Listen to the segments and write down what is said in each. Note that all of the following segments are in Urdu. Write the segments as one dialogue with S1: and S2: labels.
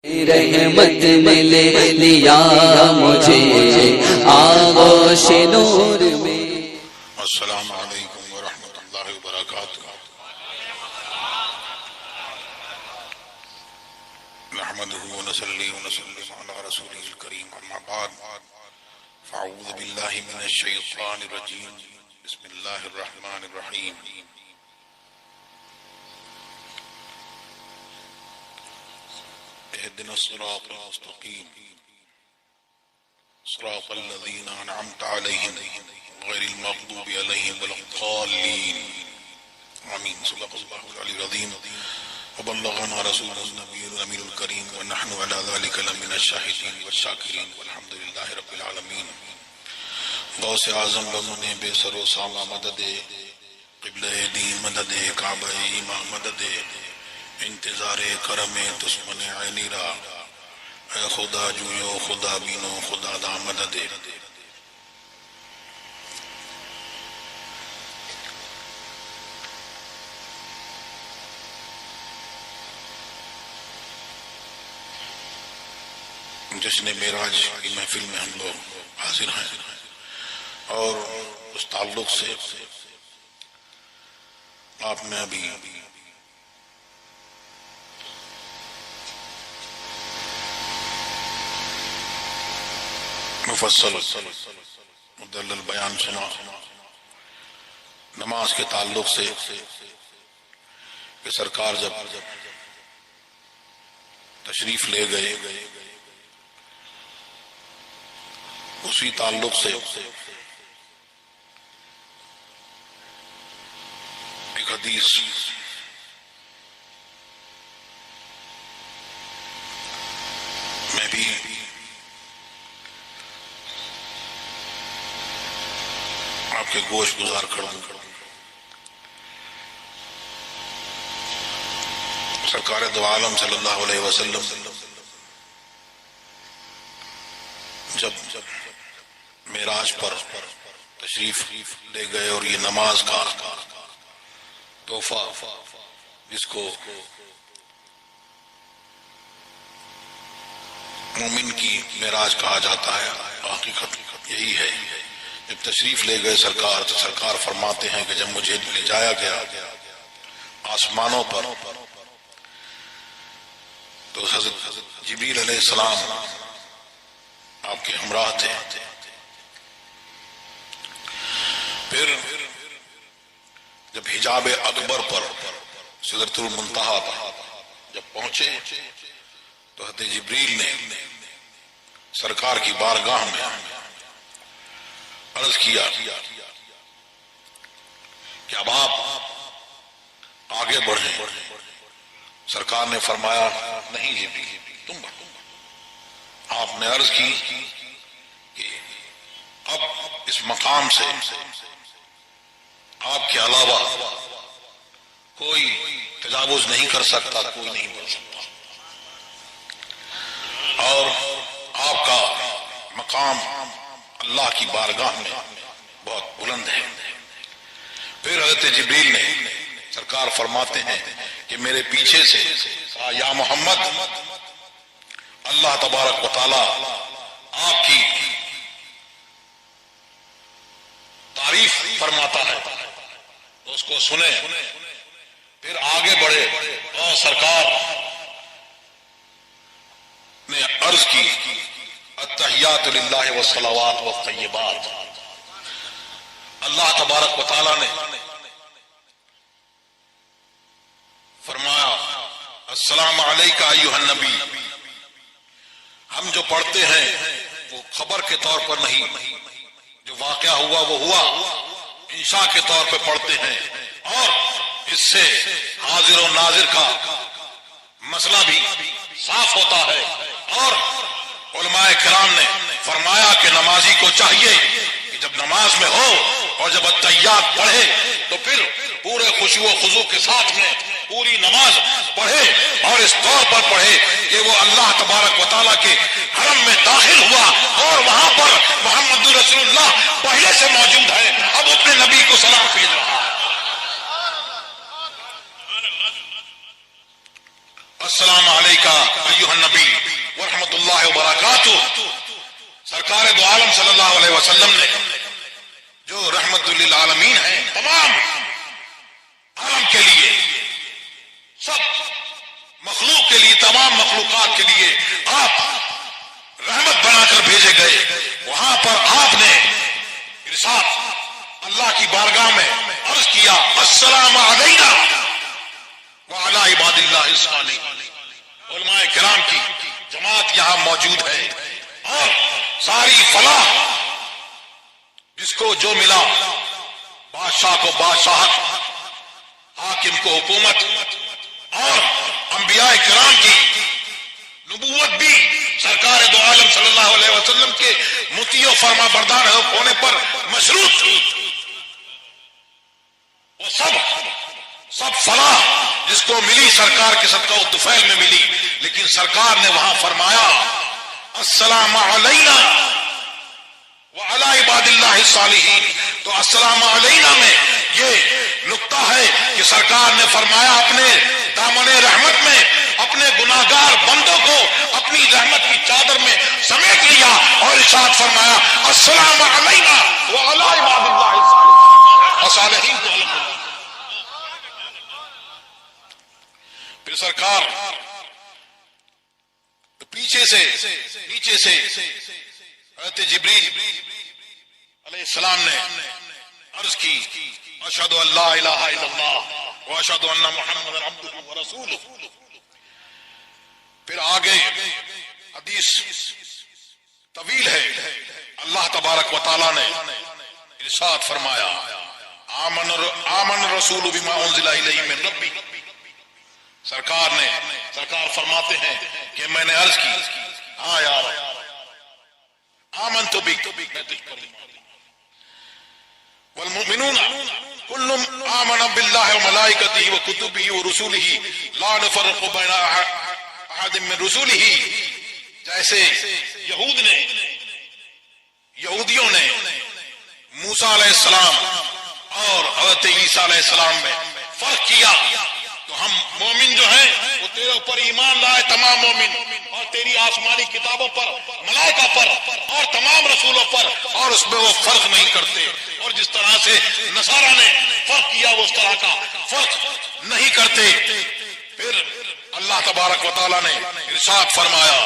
S1: رحمت نے لے لیا مجھے آغوش نور میں۔
S2: السلام علیکم ورحمۃ اللہ وبرکاتہ۔ نحمده ونصلي ونسلم على رسوله الكريم، اما بعد فاعوذ بالله من الشيطان الرجيم، بسم الله الرحمن الرحيم۔ اهدنا الصراط المستقيم صراط الذين أنعمت عليهم غير المغضوب عليهم ولا الضالين، آمين۔ صدق الله العلي العظيم وبلغنا رسوله النبي الأمين الكريم، ونحن على ذلك لمن الشاهدين والشاكرين، والحمد لله رب العالمين۔ غوث اعظم بمن بے سر و سامہ مدد، قبلہ دین مدد، کعبہ ایمان مدد، انتظار کرم دشمن عینی را، اے خدا جویو خدا بینو خدا دا مدد۔ جشن معراج کی محفل میں ہم لوگ حاضر ہیں، اور اس تعلق سے آپ نے ابھی مفصل مدلل بیان سنا نماز کے تعلق سے، کہ سرکار جب تشریف لے گئے اسی تعلق سے ایک حدیث میں بھی آپ کے گوش گزار کر دوں۔ سرکار دو عالم صلی اللہ علیہ وسلم جب معراج پر تشریف لے گئے، اور یہ نماز کا تحفہ جس کو مومن کی معراج کہا جاتا ہے، حقیقت یہی ہے۔ جب تشریف لے گئے سرکار، تو سرکار فرماتے ہیں کہ جب مجھے لے جایا گیا آسمانوں پر، تو حضرت جبریل علیہ السلام آپ کے ہمراہ تھے۔ پھر جب حجاب اکبر پر سدرۃ المنتہا پر جب پہنچے، تو حضرت جبریل نے سرکار کی بارگاہ میں عرض کیا کہ اب آپ آگے بڑھیں۔ سرکار نے فرمایا نہیں جبریل، تم بڑھو۔ آپ نے عرض کی کہ اب اس مقام سے آپ کے علاوہ کوئی تجاوز نہیں کر سکتا، کوئی نہیں بڑھ سکتا، اور آپ کا مقام اللہ کی بارگاہ میں بہت بلند ہے۔ پھر حضرت جبریل نے، سرکار فرماتے ہیں کہ میرے پیچھے سے کہا یا محمد، اللہ تبارک و تعالی آپ کی تعریف فرماتا ہے، تو اس کو سنیں۔ پھر آگے بڑھے اور سرکار نے عرض کی التحیات للہ والصلوات والطیبات۔ اللہ تبارک و تعالی نے فرمایا السلام علیکہ ایھا النبی۔ ہم جو پڑھتے ہیں وہ خبر کے طور پر نہیں، جو واقعہ ہوا وہ ہوا، انشاء کے طور پہ پڑھتے ہیں، اور اس سے حاضر و ناظر کا مسئلہ بھی صاف ہوتا ہے۔ اور علماء کرام نے فرمایا کہ نمازی کو چاہیے کہ جب نماز میں ہو اور جب التحیات پڑھے تو پھر پورے خشوع و خضوع کے ساتھ میں پوری نماز پڑھے، اور اس طور پر پڑھے کہ وہ اللہ تبارک و تعالیٰ کے حرم میں داخل ہوا، اور وہاں پر محمد رسول اللہ پہلے سے موجود ہے، اب اپنے نبی کو سلام بھیج رہا ہے۔ السلام علیکہ ایھا النبی۔ اللہ وبرکاتہ. سرکار دو عالم صلی اللہ علیہ وسلم نے جو رحمت للعالمین ہیں تمام عالم کے لیے، سب مخلوق کے لیے، تمام مخلوقات کے لیے آپ رحمت بنا کر بھیجے گئے. وہاں پر آپ نے ارشاد اللہ کی بارگاہ میں عرض کیا السلام علینا وعلی عباد اللہ الصالحین. علماء کرام کی جماعت یہاں موجود ہے اور ساری فلاح جس کو جو ملا، بادشاہ کو بادشاہت، حاکم کو حکومت، اور انبیاء کرام کی نبوت بھی سرکار دو عالم صلی اللہ علیہ وسلم کے مطیع و فرما بردار ہونے پر مشروط تھی. وہ سب فلاح جس کو ملی سرکار کے صدقہ و طفیل میں ملی، لیکن سرکار نے وہاں فرمایا السلام علینا وعلی عباد اللہ الصالحین. تو السلام علینا میں یہ نقطہ ہے کہ سرکار نے فرمایا اپنے دامن رحمت میں اپنے گناہگار بندوں کو اپنی رحمت کی چادر میں سمیٹ لیا اور ارشاد فرمایا السلام علینا وعلی عباد اللہ الصالحین. پھر سرکار پیچھے سے نیچے سے حضرت جبریل علیہ السلام نے عرض کی اشہد ان لا الہ الا اللہ واشہد ان محمد عبدہ ورسولہ. پھر آگے حدیث طویل ہے. اللہ تبارک و تعالی نے ارشاد فرمایا آمن الرسول بما انزل الیہ من ربی. سرکار فرماتے ہیں کہ میں نے عرض کی ہاں یار آمنت بک، میں تجھ پر والمؤمنون کل آمن باللہ وملائکتہ وکتبہ ورسولہ لا نفرق بین احد من رسولہ. جیسے یہودیوں نے موسیٰ علیہ السلام اور حضرت عیسیٰ علیہ السلام میں فرق کیا، تو ہم مومن جو ہیں وہ تیرے اوپر ایمان لائے تمام مومن، اور تیری آسمانی کتابوں پر، ملائکہ پر اور تمام رسولوں پر، اور اس میں وہ فرق نہیں کرتے. اور جس طرح سے نصارہ نے فرق کیا وہ اس طرح کا فرق نہیں کرتے. پھر اللہ تبارک و تعالی نے ارشاد فرمایا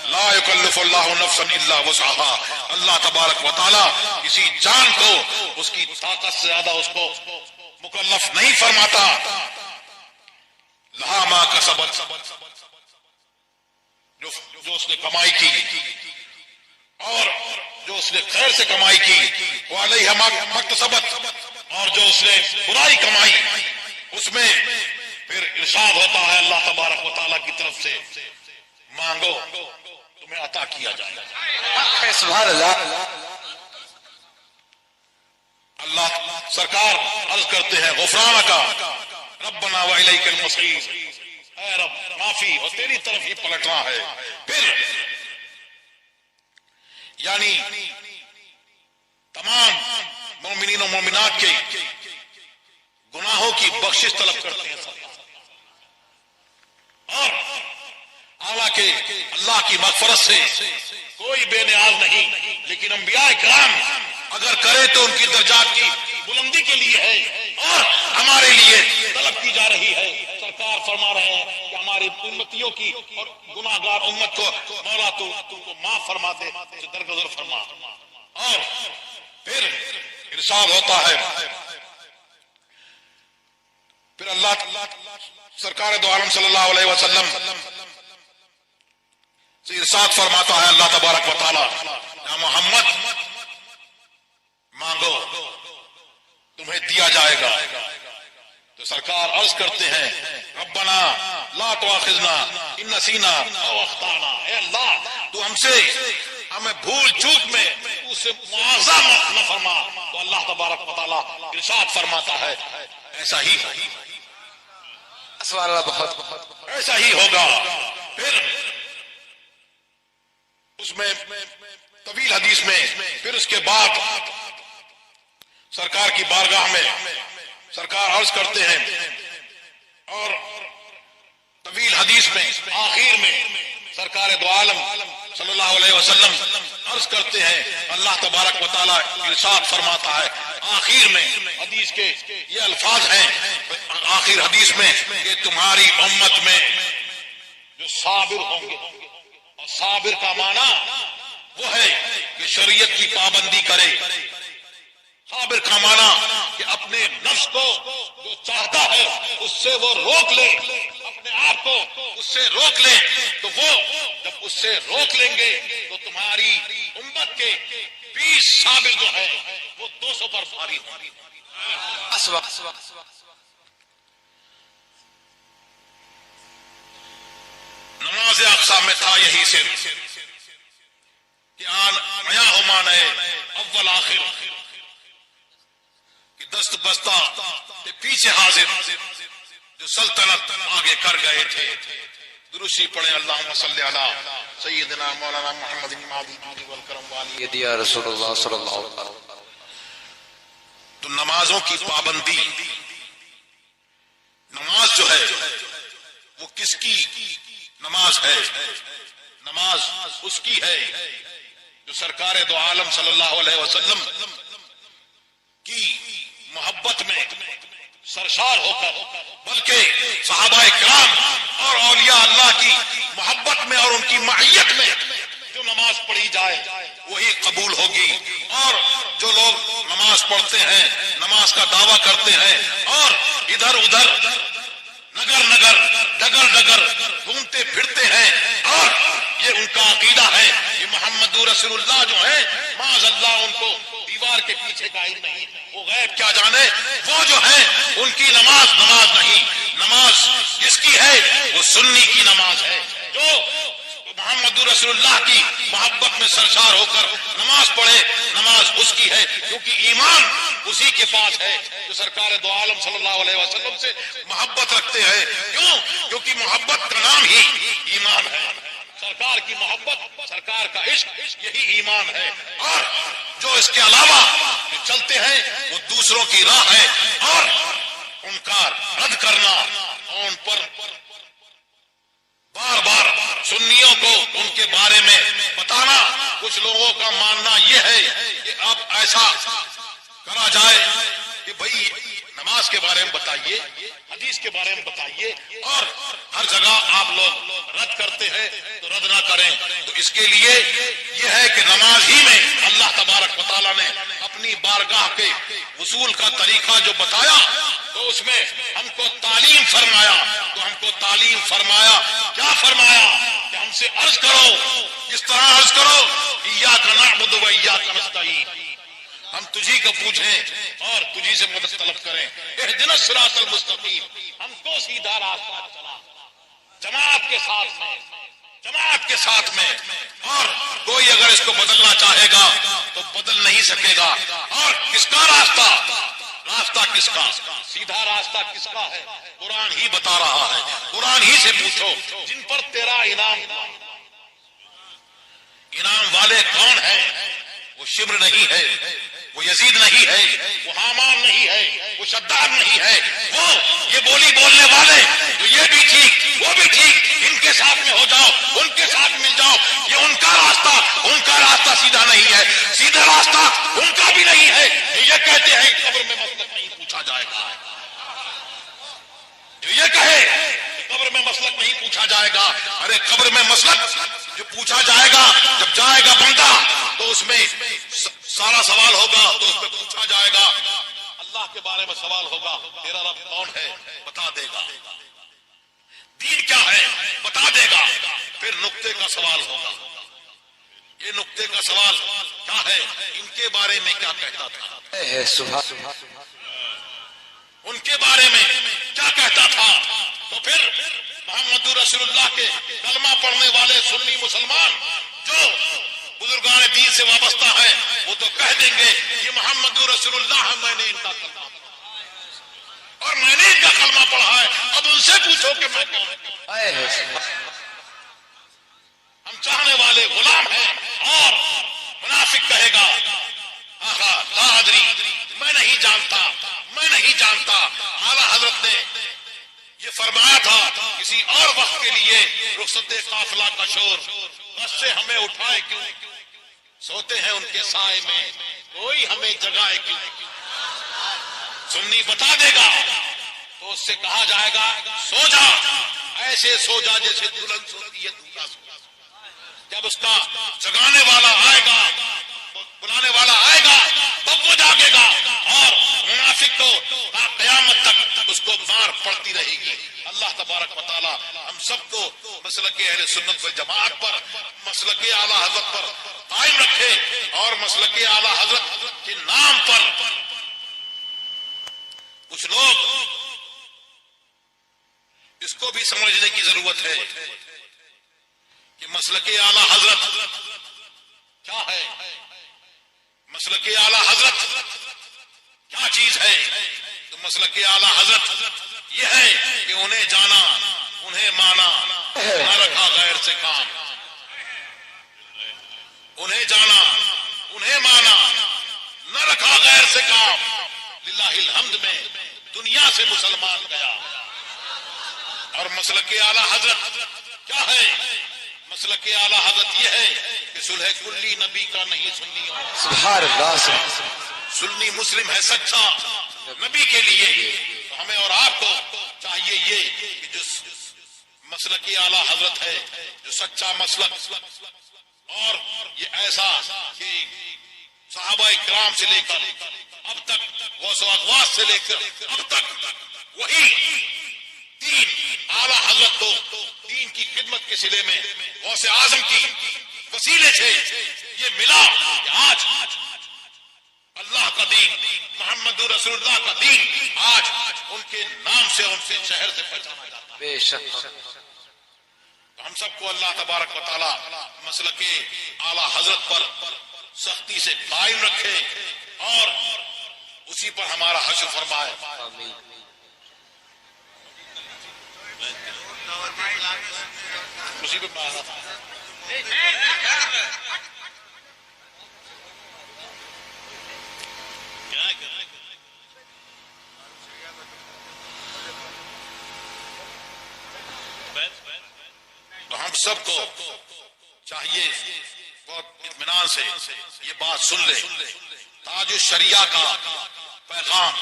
S2: لا یکلف اللہ نفسا الا وسعها. اللہ تبارک و تعالی کسی جان کو اس کی طاقت سے زیادہ اس کو مکلف نہیں فرماتا. لہا ما کسبت، جو اس نے کمائی کی اور جو اس نے خیر سے کمائی کی، وعلیہا ما اکتسبت، اور جو اس نے برائی کمائی اس میں پھر ارشاد ہوتا ہے اللہ تبارک و تعالیٰ کی طرف سے مانگو تمہیں عطا کیا جائے گا.
S1: سبحان اللہ.
S2: اللہ سرکار عرض کرتے ہیں غفرانک ربنا والیک المصیر، اے رب معافی اور تیری طرف ہی پلٹنا ہے. پھر یعنی تمام مومنین و مومنات کے گناہوں کی بخشش طلب کرتے ہیں اور حالانکہ اللہ کی مغفرت سے کوئی بے نیاز نہیں، لیکن انبیاء کرام اگر کرے تو ان کی درجات کی بلندی کے لیے ہے اور ہمارے لیے طلب کی جا رہی ہے. سرکار فرما رہے ہیں کہ ہماری امتیوں کی اور گناہگار امت کو مولا تو تم کو معاف فرما دے، درگزر فرما. اور پھر ارشاد ہوتا ہے، پھر اللہ سرکار دو عالم صلی اللہ علیہ وسلم سے ارشاد فرماتا ہے اللہ تبارک و تعالی یا محمد مانگو تمہیں دیا جائے گا. تو سرکار عرض کرتے ہیں ربنا لا تؤاخذنا ان نسینا او اخطانا. اے اللہ تو ہمیں بھول چوک میں اسے معاوضہ نہ فرما. تو اللہ تبارک و تعالی ارشاد فرماتا ہے ایسا ہی
S1: سبحان اللہ. بہت
S2: ایسا ہی ہوگا. پھر اس میں طویل حدیث میں پھر اس کے بعد سرکار کی بارگاہ میں سرکار عرض کرتے ہیں اور طویل حدیث میں آخر میں سرکار دو عالم صلی اللہ علیہ وسلم عرض کرتے ہیں، اللہ تبارک و تعالیٰ ارشاد فرماتا ہے آخر میں حدیث کے یہ الفاظ ہیں، آخر حدیث میں کہ تمہاری امت میں جو صابر ہوں گے، اور صابر کا معنی وہ ہے کہ شریعت کی پابندی کرے، صابر کا معنی کہ اپنے نفس کو جو چاہتا ہے اس سے وہ روک لے، اپنے آپ کو اس سے روک لے، تو وہ جب اس سے روک لیں گے تو تمہاری امت کے 20 صابر جو ہیں وہ 200 پر بھاری ہوں گے۔ نماز اقصا میں تھا یہی صرف کہ آیا ہو مانے اول آخر، کہ دست بستہ کے پیچھے حاضر جو سلطنت آگے کر گئے تھے۔ درشی پڑھیں اللہم صلی علی سیدنا مولانا محمد المعدی والکرم والی
S1: یا رسول اللہ صلی اللہ علیہ وسلم۔
S2: تو نمازوں کی پابندی، نماز جو ہے وہ کس کی نماز ہے؟ نماز اس کی ہے جو سرکار دو عالم صلی اللہ علیہ وسلم کی محبت میں سرشار ہو کر، بلکہ صحابہ کرام اور اولیاء اللہ کی محبت میں اور ان کی معیت میں جو نماز پڑھی جائے وہی قبول ہوگی۔ اور جو لوگ نماز پڑھتے ہیں، نماز کا دعویٰ کرتے ہیں اور ادھر ادھر نگر نگر ڈگر ڈگر گھومتے پھرتے ہیں، اور یہ ان کا عقیدہ ہے کہ محمد رسول اللہ جو ہیں معاذ اللہ ان کو دیوار کے پیچھے کا علم نہیں، وہ غیب کیا جانے، وہ جو ہیں ان کی نماز نماز نہیں۔ نماز کس کی ہے؟ وہ سنی کی نماز ہے جو محمد رسول اللہ کی محبت میں سرشار ہو کر نماز پڑھے، نماز اس کی ہے، کیونکہ ایمان اسی کے پاس ہے جو سرکار دو عالم صلی اللہ علیہ وسلم سے محبت رکھتے ہیں۔ کیوں؟ کیونکہ محبت کا نام ہی ایمان ہے، سرکار کی محبت، سرکار کا عشق یہی ایمان ہے۔ اور جو اس کے علاوہ جو چلتے ہیں وہ دوسروں کی راہ ہے، اور ان کا رد کرنا، ان پر بار بار سنیوں کو ان کے بارے میں بتانا۔ کچھ لوگوں کا ماننا یہ ہے کہ اب ایسا کرا جائے کہ بھئی نماز کے بارے میں بتائیے، حدیث کے بارے میں بتائیے، اور ہر جگہ آپ لوگ رد کرتے ہیں تو رد نہ کریں۔ تو اس کے لیے یہ ہے کہ نماز ہی میں اللہ تبارک و تعالیٰ نے اپنی بارگاہ کے وصول کا طریقہ جو بتایا تو اس میں ہم کو تعلیم فرمایا، تو ہم کو تعلیم فرمایا، کیا فرمایا کہ ہم سے عرض کرو، کس طرح عرض کرو، ایاک نعبد و ایاک نستعین، ہم تجھی کو پوچھیں اور تجھی سے مدد طلب کریں۔ اہدنا الصراط المستقیم، ہم کو سیدھا راستہ چلا، جماعت کے ساتھ میں، جماعت کے ساتھ میں، اور کوئی اگر اس کو بدلنا چاہے گا تو بدل نہیں سکے گا۔ اور کس کا راستہ؟ راستہ کس کا؟ سیدھا راستہ کس کا ہے؟ قرآن ہی بتا رہا ہے، قرآن ہی سے پوچھو جن پر تیرا انعام والے کون ہیں؟ وہ شبر نہیں ہے، وہ یزید نہیں ہے، وہ حامان نہیں ہے، وہ شداد نہیں ہے، وہ یہ بولی بولنے والے جو یہ بھی ٹھیک وہ بھی ٹھیک، ان کے ساتھ میں ہو جاؤ، ان کے ساتھ مل جاؤ، یہ ان کا راستہ سیدھا نہیں ہے، سیدھا راستہ ان کا بھی نہیں ہے۔ یہ کہتے ہیں قبر میں مسلک نہیں پوچھا جائے گا، جو یہ کہے قبر میں مسلک نہیں پوچھا جائے گا، ارے قبر میں مسلک جو پوچھا جائے گا، جب جائے گا بندہ تو اس میں سارا سوال ہوگا، تو اس میں پوچھا جائے گا، اللہ کے بارے میں سوال ہوگا، تیرا رب کون ہے بتا دے گا، دین کیا ہے بتا دے گا، پھر نقطے کا سوال ہوگا، یہ نقطے کا سوال کیا ہے، ان کے بارے میں کیا کہتا تھا، ان کے بارے میں کیا کہتا تھا۔ تو پھر محمد رسول اللہ کے کلمہ پڑھنے والے سنی مسلمان جو بزرگان دین سے وابستہ ہیں وہ تو کہہ دیں گے یہ محمد رسول اللہ ہے، میں نے ان کا کلمہ پڑھا اور میں نے ان کا کلمہ پڑھا ہے، اب ان سے پوچھو کہ میں کون ہوں۔ ہم چاہنے والے غلام ہیں، اور منافق کہے گا آقا لا ادری، میں نہیں جانتا، میں نہیں جانتا۔ اعلیٰ حضرت نے یہ فرمایا تھا کسی اور وقت کے لیے رخصت قافلہ کا شور، بس سے ہمیں اٹھائے کیوں، سوتے ہیں ان کے سائے میں کوئی ہمیں جگائے کیوں۔ سنی بتا دے گا تو اس سے کہا جائے گا سو جا، ایسے سو جا جیسے دلہن سوتی ہے دلہا سو۔ جب اس کا جگانے والا آئے گا، بلانے والا آئے گا، تب وہ جاگے گا، اور منافق کو قیامت تک اس کو مار پڑتی رہے گی۔ اللہ تبارک و تعالی ہم سب کو مسلک اہل سنت والجماعت پر، مسلک اعلی حضرت پر قائم رکھے، اور مسلک اعلی حضرت کے نام پر کچھ لوگ اس کو بھی سمجھنے کی ضرورت ہے کہ مسلک اعلی حضرت کیا ہے، مسلک اعلی حضرت کیا چیز ہے۔ تو مسلک اعلی حضرت یہ ہے کہ انہیں جانا، انہیں مانا، نہ رکھا غیر سے کام۔ انہیں جانا، انہیں مانا، نہ رکھا غیر سے کام۔ للہ الحمد میں دنیا سے مسلمان گیا۔ اور مسلک اعلی حضرت کیا ہے؟ مسلک اعلی حضرت یہ ہے کہ صلح کلی نبی کا نہیں سنی،
S1: سبحان اللہ
S2: سنی مسلم ہے سچا نبی کے لیے۔ تو ہمیں اور آپ کو چاہیے یہ کہ جو مسلک اعلی حضرت ہے، جو سچا مسلک، اور یہ ایسا کہ صحابہ کرام سے لے کر اب تک، غوث و اغواث سے لے کر اب تک وہی دین اعلی حضرت کو دین کی خدمت کے سلے میں غوث اعظم کی وسیلے سے یہ ملا کہ آج اللہ کا دین، محمد رسول اللہ کا دین آج ان کے نام سے، ان کے شہر سے پہچانا جاتا ہے۔
S1: بے شک
S2: ہم سب کو اللہ تبارک و تعالی مسلک اعلی حضرت پر سختی سے قائم رکھے، اور اسی پر ہمارا حشر فرمائے۔
S1: آمین۔
S2: مصیبت میں آنا تھا۔ تو ہم سب کو چاہیے بہت اطمینان سے یہ بات سن لے، تاج الشریعہ کا پیغام،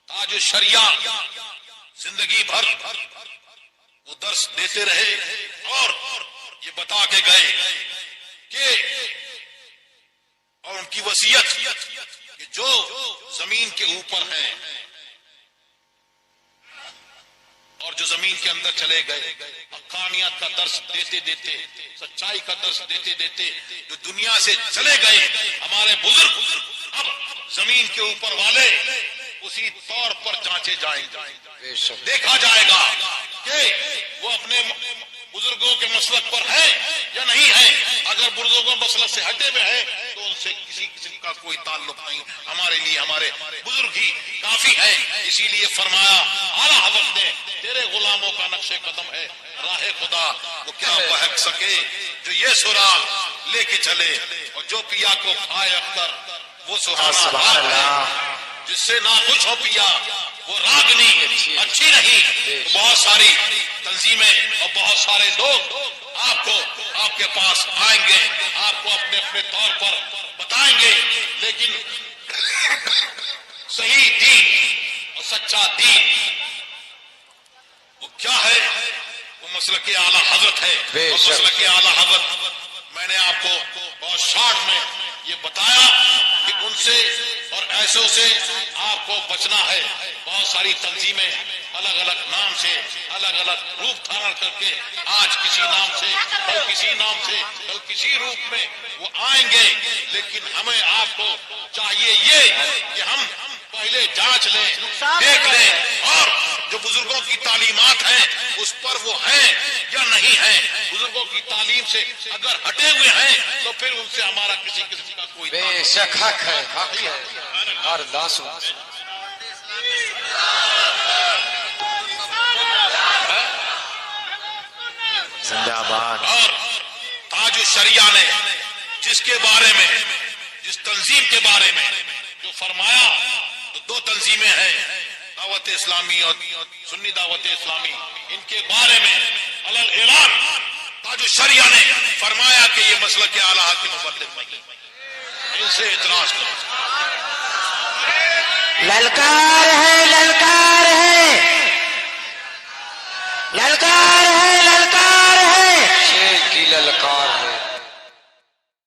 S2: تاج الشریعہ زندگی بھر وہ درس دیتے رہے، اور یہ بتا کے گئے کہ، اور ان کی وصیت کہ جو زمین کے اوپر ہیں اور جو زمین کے اندر چلے گئے، حقانیت کا درس دیتے دیتے، سچائی کا درس دیتے دیتے جو دنیا سے چلے گئے ہمارے بزرگ، اب زمین کے اوپر والے اسی طور پر جانچے جائیں گے، دیکھا جائے گا کہ وہ اپنے بزرگوں کے مسلک پر ہیں یا نہیں ہیں۔ اگر بزرگوں مسلک سے ہٹے ہوئے ہیں تو ان سے کسی قسم کا کوئی تعلق نہیں، ہمارے لیے ہمارے بزرگ ہی کافی ہیں۔ اسی لیے فرمایا اعلیٰ حضرت نے، تیرے غلاموں کا نقش قدم ہے راہ خدا، وہ کیا بہک سکے جو یہ سراغ لے کے چلے، اور جو پیا کو کھائے اختر وہ
S1: سبحان اللہ،
S2: جس سے نہ خوش ہو پیا وہ راگنی اچھی نہیں۔ بہت ساری تنظیمیں اور بہت سارے لوگ آپ کے پاس آئیں گے، آپ کو اپنے اپنے طور پر بتائیں گے، لیکن صحیح دین اور سچا دین وہ کیا ہے؟ وہ مسلک اعلیٰ حضرت ہے۔ اور مسلک اعلیٰ حضرت میں نے آپ کو بہت شارٹ میں یہ بتایا کہ ان سے اور ایسوں سے آپ کو بچنا ہے۔ بہت ساری تنظیمیں الگ الگ نام سے، الگ الگ روپ دھارن کر کے آج کسی نام سے، کل کسی نام سے، کل کسی روپ میں وہ آئیں گے، لیکن ہمیں آپ کو چاہیے یہ کہ ہم پہلے جانچ لیں، دیکھ لیں، اور جو بزرگوں کی تعلیمات ہیں اس پر وہ ہیں یا نہیں ہیں۔ بزرگوں کی تعلیم سے اگر ہٹے ہوئے ہیں تو پھر ان سے ہمارا کسی قسم کا کوئی
S1: بے شک حق ہے، حق ہے، اور داسو زندہ آباد۔
S2: اور تاج الشریعہ نے جس کے بارے میں، جس تنظیم کے بارے میں جو فرمایا، تو دو تنظیمیں ہیں، دعوت اسلامی اور سنی دعوت اسلامی ان کے بارے میں علل اعلان تاج الشریعہ نے فرمایا کہ یہ مسلک اعلیٰ کی مبلغ نہیں، ان سے اعتراض کرو.
S3: للکار ہے